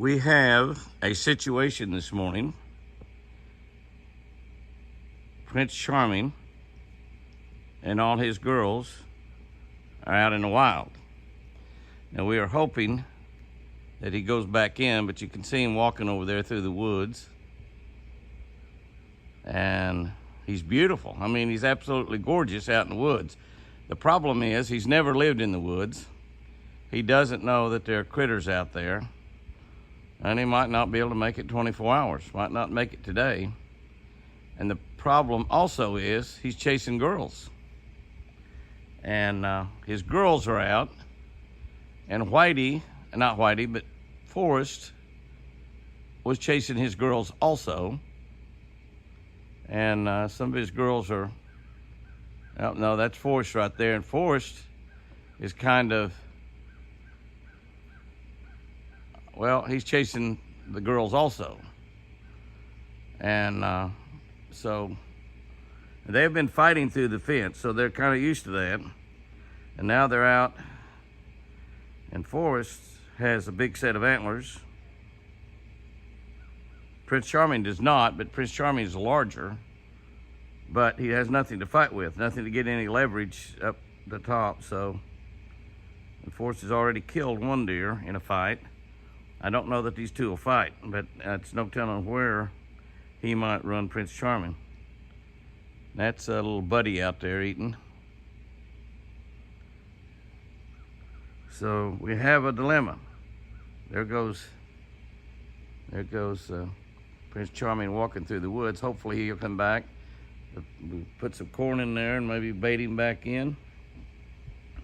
We have a situation this morning. Prince Charming and all his girls are out in the wild. Now we are hoping that he goes back in, but you can see him walking over there through the woods. And he's beautiful. I mean, he's absolutely gorgeous out in the woods. The problem is he's never lived in the woods. He doesn't know that there are critters out there. And he might not be able to make it 24 hours, might not make it today. And the problem also is he's chasing girls. And his girls are out. And Forrest was chasing his girls also. And some of his girls are, oh, no, that's Forrest right there. And Forrest is kind of, well, he's chasing the girls also. And so they've been fighting through the fence, so they're kind of used to that. And now they're out, and Forrest has a big set of antlers. Prince Charming does not, but Prince Charming is larger, but he has nothing to fight with, nothing to get any leverage up the top. So, and Forrest has already killed one deer in a fight. I don't know that these two will fight, but it's no telling where he might run Prince Charming. That's a little buddy out there eating. So we have a dilemma. There goes Prince Charming walking through the woods. Hopefully he'll come back. We'll put some corn in there and maybe bait him back in.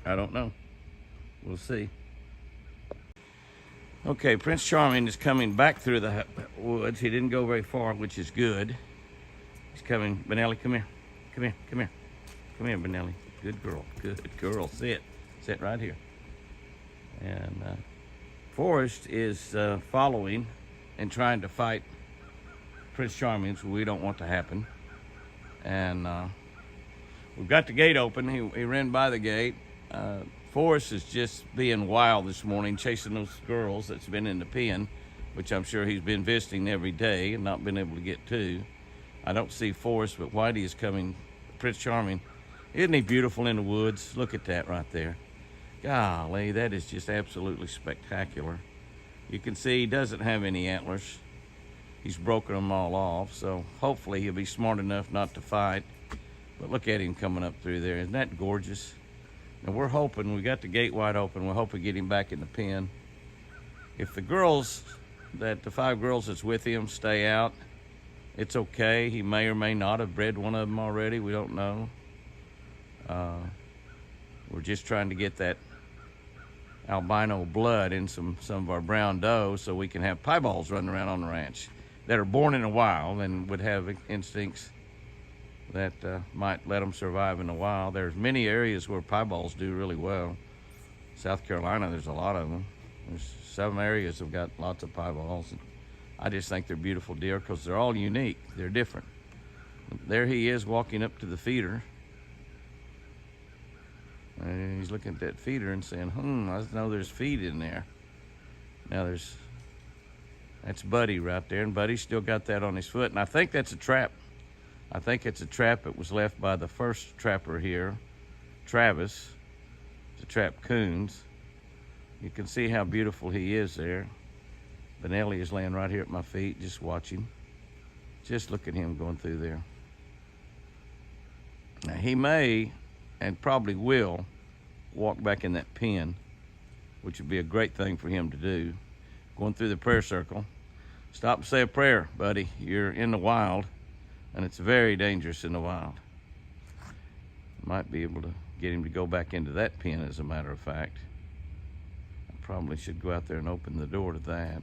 I don't know. We'll see. Okay, Prince Charming is coming back through the woods. He didn't go very far, which is good. He's coming. Benelli, come here. Come here, come here. Come here, Benelli. Good girl, good girl. Sit right here. And Forrest is following and trying to fight Prince Charming, so we don't want to happen. And we've got the gate open. He ran by the gate. Forrest is just being wild this morning, chasing those girls that's been in the pen, which I'm sure he's been visiting every day and not been able to get to. I don't see Forrest, but Whitey is coming. Prince Charming. Isn't he beautiful in the woods? Look at that right there. Golly, that is just absolutely spectacular. You can see he doesn't have any antlers. He's broken them all off, so hopefully he'll be smart enough not to fight. But look at him coming up through there. Isn't that gorgeous? And we're hoping, we got the gate wide open, we're hoping to get him back in the pen. If the girls, the 5 girls that's with him stay out, it's okay. He may or may not have bred one of them already. We don't know. We're just trying to get that albino blood in some of our brown doe so we can have pieballs running around on the ranch that are born in the wild and would have instincts that might let them survive in the wild. There's many areas where pieballs do really well. South Carolina, there's a lot of them. There's some areas have got lots of pieballs. And I just think they're beautiful deer because they're all unique. They're different. There he is walking up to the feeder. And he's looking at that feeder and saying, I know there's feed in there. Now that's Buddy right there, and Buddy's still got that on his foot. And I think that's a trap. I think it's a trap that was left by the first trapper here, Travis, to trap coons. You can see how beautiful he is there. Benelli is laying right here at my feet, just watching. Just look at him going through there. Now he may, and probably will, walk back in that pen, which would be a great thing for him to do. Going through the prayer circle. Stop and say a prayer, buddy. You're in the wild, and it's very dangerous in the wild. Might be able to get him to go back into that pen, as a matter of fact. I probably should go out there and open the door to that.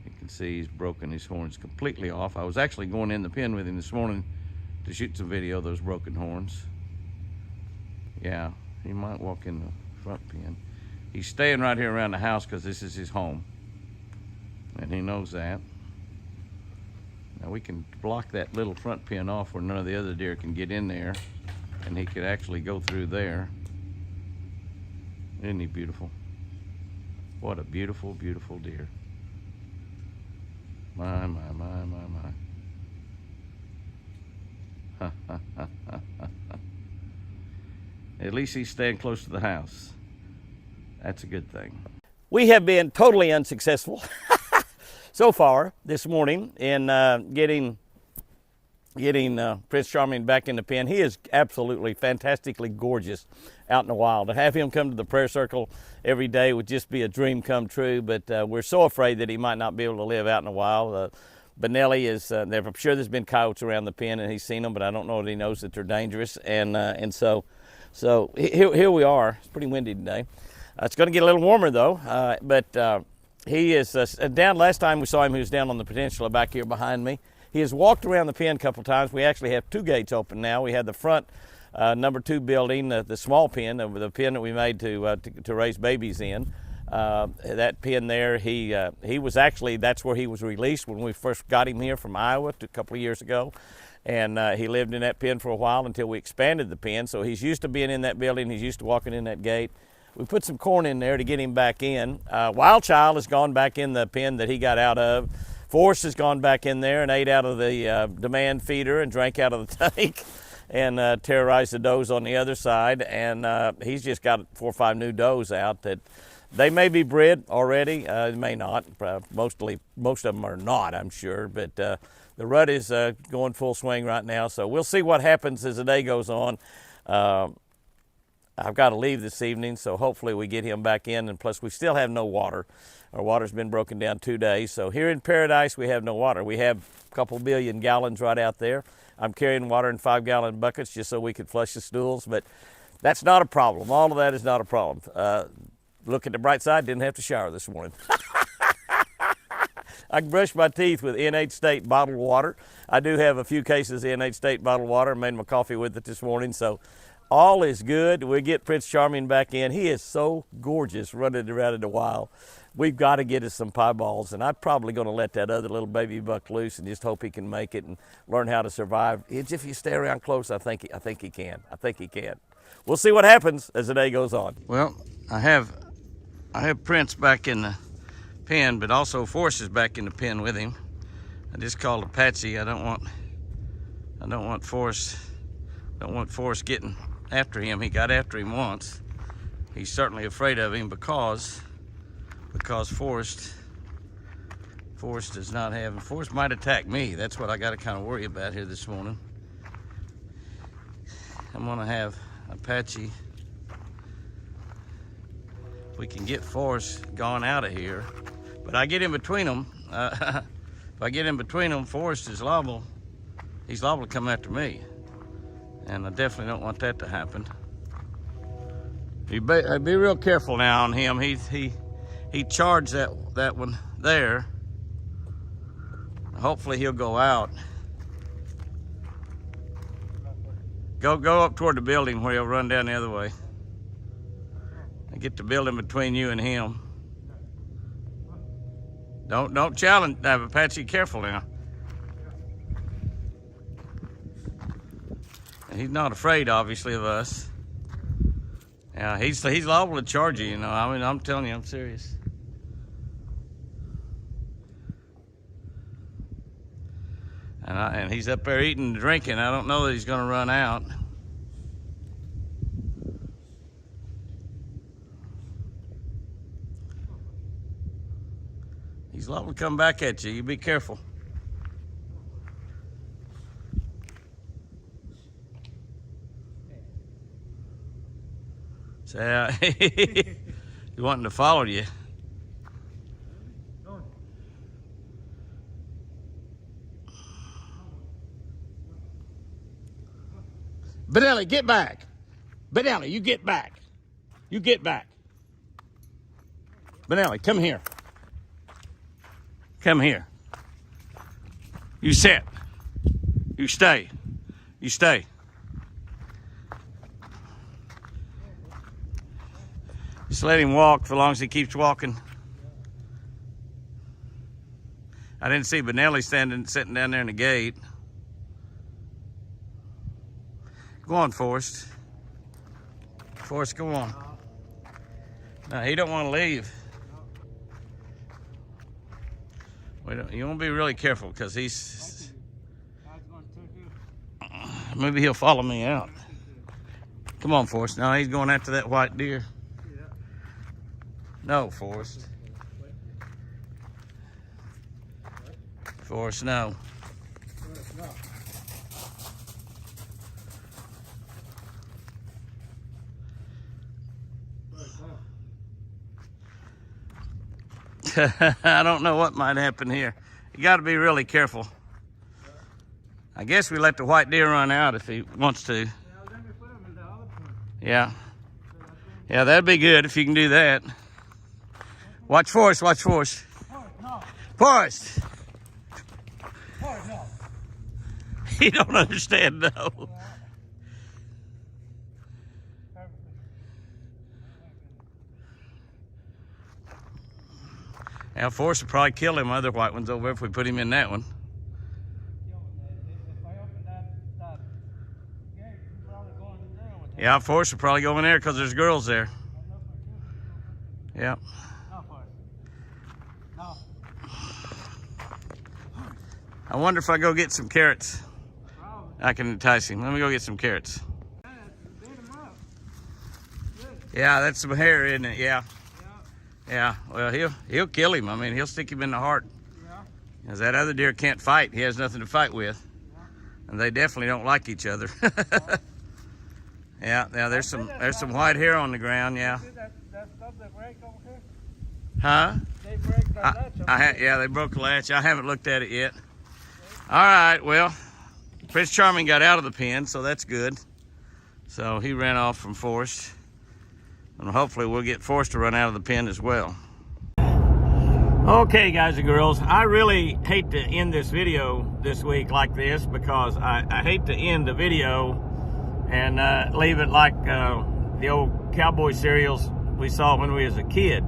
You can see he's broken his horns completely off. I was actually going in the pen with him this morning to shoot some video of those broken horns. Yeah, he might walk in the front pen. He's staying right here around the house because this is his home. And he knows that. Now we can block that little front pen off where none of the other deer can get in there. And he could actually go through there. Isn't he beautiful? What a beautiful, beautiful deer. My, my, my, my, my. At least he's staying close to the house. That's a good thing. We have been totally unsuccessful so far this morning in getting Prince Charming back in the pen. He is absolutely fantastically gorgeous out in the wild. To have him come to the prayer circle every day would just be a dream come true, but we're so afraid that he might not be able to live out in the wild. Benelli is, I'm sure there's been coyotes around the pen and he's seen them, but I don't know that he knows that they're dangerous. And so here we are. It's pretty windy today. It's going to get a little warmer though, but he is down. Last time we saw him, he was down on the peninsula back here behind me. He has walked around the pen a couple times. We actually have 2 gates open now. We had the front number 2 building, the small pen, the pen that we made to raise babies in. That pen there, he was actually, that's where he was released when we first got him here from Iowa a couple of years ago. And he lived in that pen for a while until we expanded the pen. So he's used to being in that building. He's used to walking in that gate. We put some corn in there to get him back in. Wild Child has gone back in the pen that he got out of. Forrest has gone back in there and ate out of the demand feeder and drank out of the tank and terrorized the does on the other side. And he's just got 4 or 5 new does out that they may be bred already. They may not. Most of them are not, I'm sure. But the rut is going full swing right now. So we'll see what happens as the day goes on. I've got to leave this evening, so hopefully we get him back in. And plus, we still have no water. Our water's been broken down 2 days. So here in Paradise, we have no water. We have a couple billion gallons right out there. I'm carrying water in 5-gallon buckets just so we could flush the stools, but that's not a problem. All of that is not a problem. Look at the bright side, didn't have to shower this morning. I brushed my teeth with NH State bottled water. I do have a few cases of NH State bottled water. Made my coffee with it this morning, so all is good. We get Prince Charming back in. He is so gorgeous running around in the wild. We've got to get us some pieballs, and I'm probably going to let that other little baby buck loose and just hope he can make it and learn how to survive. If you stay around close, I think he can. I think he can. We'll see what happens as the day goes on. Well, I have Prince back in the pen, but also Forrest is back in the pen with him. I just called Apache. I don't want Forrest getting after him. He got after him once. He's certainly afraid of him because Forrest does not have, Forrest might attack me. That's what I got to kind of worry about here this morning. I'm gonna have Apache. If we can get Forrest gone out of here, but I get in between them. If I get in between them, Forrest is liable. He's liable to come after me, and I definitely don't want that to happen. Be real careful now on him. He charged that one there. Hopefully he'll go out. Go up toward the building where he'll run down the other way. And get the building between you and him. Don't challenge. Apache, careful now. And he's not afraid, obviously, of us. Yeah, he's liable to charge you. You know, I mean, I'm telling you, I'm serious. And he's up there eating and drinking. I don't know that he's going to run out. He's liable to come back at you. You be careful. So, he's wanting to follow you. Benelli, get back. Benelli, you get back. You get back. Benelli, come here. Come here. You sit. You stay. You stay. Just let him walk for as long as he keeps walking. I didn't see Benelli sitting down there in the gate. Go on, Forrest. Forrest, go on. No, he don't want to leave. You want to be really careful because maybe he'll follow me out. Come on, Forrest. No, he's going after that white deer. No, Forrest. Forrest, no. I don't know what might happen here. You got to be really careful. I guess we let the white deer run out if he wants to. Yeah. Yeah, that'd be good if you can do that. Watch Forrest, watch Forrest. Forrest! He don't understand, though. Now, Forrest would probably kill them other white ones over if we put him in that one. Yeah, Forrest would probably go in there because there's girls there. Yeah. I wonder if I go get some carrots, I can entice him. Let me go get some carrots. Yeah, that's some hair, isn't it? Yeah. Yeah, well, he'll kill him. I mean, he'll stick him in the heart. Because that other deer can't fight. He has nothing to fight with. And they definitely don't like each other. Yeah, there's some white hair on the ground, yeah. Huh? Yeah, they broke the latch. I haven't looked at it yet. All right, well, Prince Charming got out of the pen, so that's good. So he ran off from Forrest. And hopefully we'll get Forrest to run out of the pen as well. Okay, guys and girls, I really hate to end this video this week like this because I hate to end the video and leave it like the old cowboy cereals we saw when we was a kid.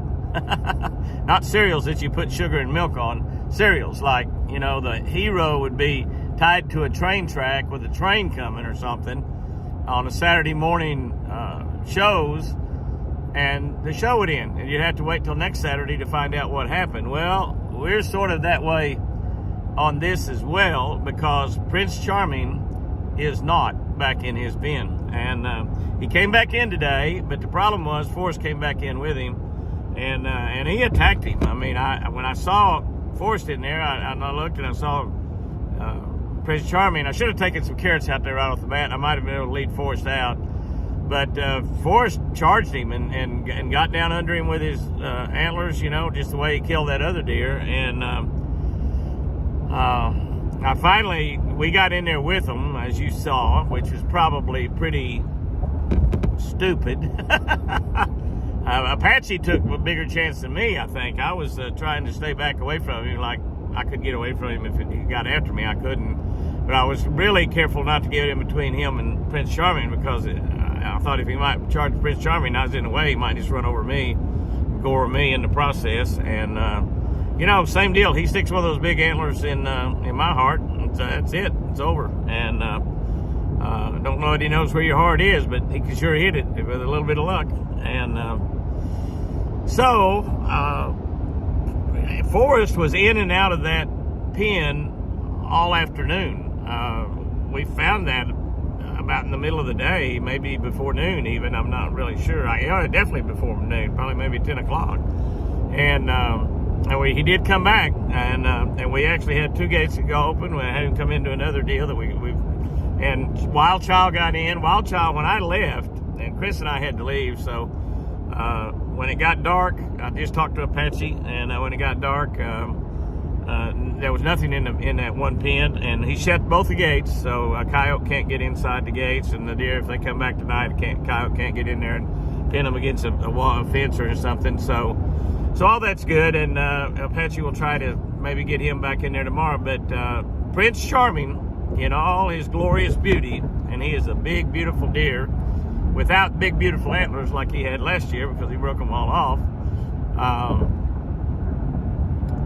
Not cereals that you put sugar and milk on. Cereals like, you know, the hero would be tied to a train track with a train coming or something on a Saturday morning shows. And the show would end, and you'd have to wait till next Saturday to find out what happened. Well, we're sort of that way on this as well because Prince Charming is not back in his pen. And he came back in today, but the problem was Forrest came back in with him, and he attacked him. I mean, when I saw Forrest in there, I looked and I saw Prince Charming. I should have taken some carrots out there right off the bat. I might have been able to lead Forrest out. But Forrest charged him and got down under him with his antlers, you know, just the way he killed that other deer. And we got in there with him, as you saw, which was probably pretty stupid. Apache took a bigger chance than me, I think. I was trying to stay back away from him, like I could get away from him if he got after me. I couldn't. But I was really careful not to get in between him and Prince Charming because I thought if he might charge Prince Charming, I was in the way, he might just run over me, gore me in the process. And, you know, same deal. He sticks one of those big antlers in my heart. That's it. It's over. And don't know if he knows where your heart is, but he can sure hit it with a little bit of luck. And so Forrest was in and out of that pen all afternoon. We found that about in the middle of the day, maybe before noon even. I'm not really sure. Definitely before noon, probably maybe 10 o'clock. And he did come back, and we actually had 2 gates to go open. We had him come into another deal that and Wild Child got in. Wild Child, when I left, and Chris and I had to leave, so when it got dark, I just talked to Apache, and when it got dark, there was nothing in that one pen, and he shut both the gates, so a coyote can't get inside the gates, and the deer, if they come back tonight, coyote can't get in there and pin them against a fence or something. So all that's good, and Apache will try to maybe get him back in there tomorrow. But Prince Charming, in all his glorious beauty, and he is a big, beautiful deer without big, beautiful antlers like he had last year because he broke them all off.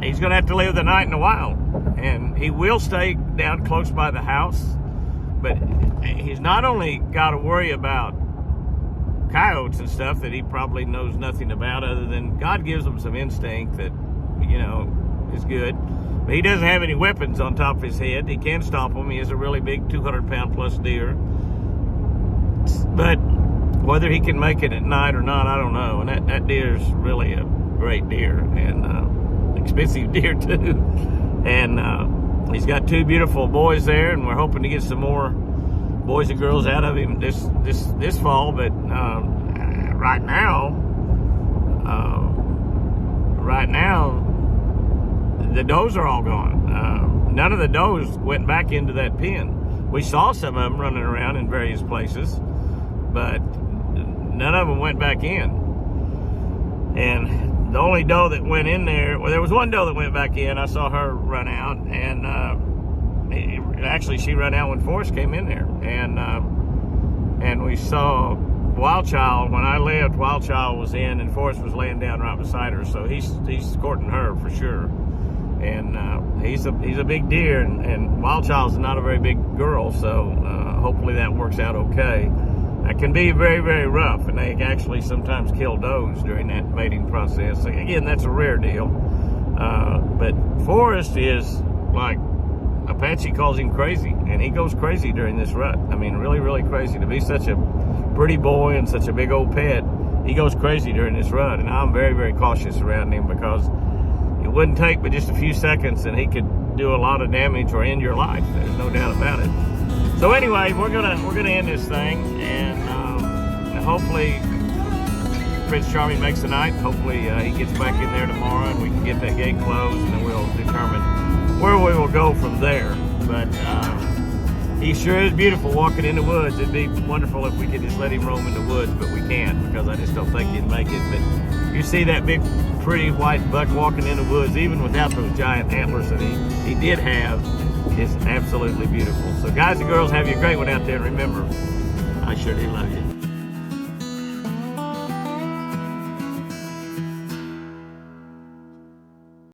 He's going to have to live the night in the wild, and he will stay down close by the house, but he's not only got to worry about coyotes and stuff that he probably knows nothing about, other than God gives him some instinct that, you know, is good. But he doesn't have any weapons on top of his head. He can stomp them. He is a really big 200-pound plus deer. But whether he can make it at night or not, I don't know. And that deer is really a great deer, and expensive deer too. And he's got 2 beautiful boys there, and we're hoping to get some more boys and girls out of him this fall. But right now, the does are all gone. None of the does went back into that pen. We saw some of them running around in various places, but none of them went back in. And the only doe that went in there, well, there was one doe that went back in. I saw her run out, and actually she ran out when Forrest came in there. And we saw Wild Child. When I left, Wild Child was in, and Forrest was laying down right beside her, so he's courting her for sure. And he's a big deer, and Wild Child's not a very big girl, so hopefully that works out okay. It can be very, very rough, and they actually sometimes kill does during that mating process. Again, that's a rare deal. But Forrest is like, Apache calls him crazy, and he goes crazy during this rut. I mean, really, really crazy. To be such a pretty boy and such a big old pet, he goes crazy during this rut, and I'm very, very cautious around him, because it wouldn't take but just a few seconds and he could do a lot of damage or end your life. There's no doubt about it. So anyway, we're gonna end this thing, and hopefully Prince Charming makes the night. Hopefully he gets back in there tomorrow, and we can get that gate closed, and then we'll determine where we will go from there. But he sure is beautiful walking in the woods. It'd be wonderful if we could just let him roam in the woods, but we can't, because I just don't think he'd make it. But you see that big, pretty white buck walking in the woods, even without those giant antlers that he did have, is absolutely beautiful. So guys and girls, have you a great one out there. And remember, I sure do love you.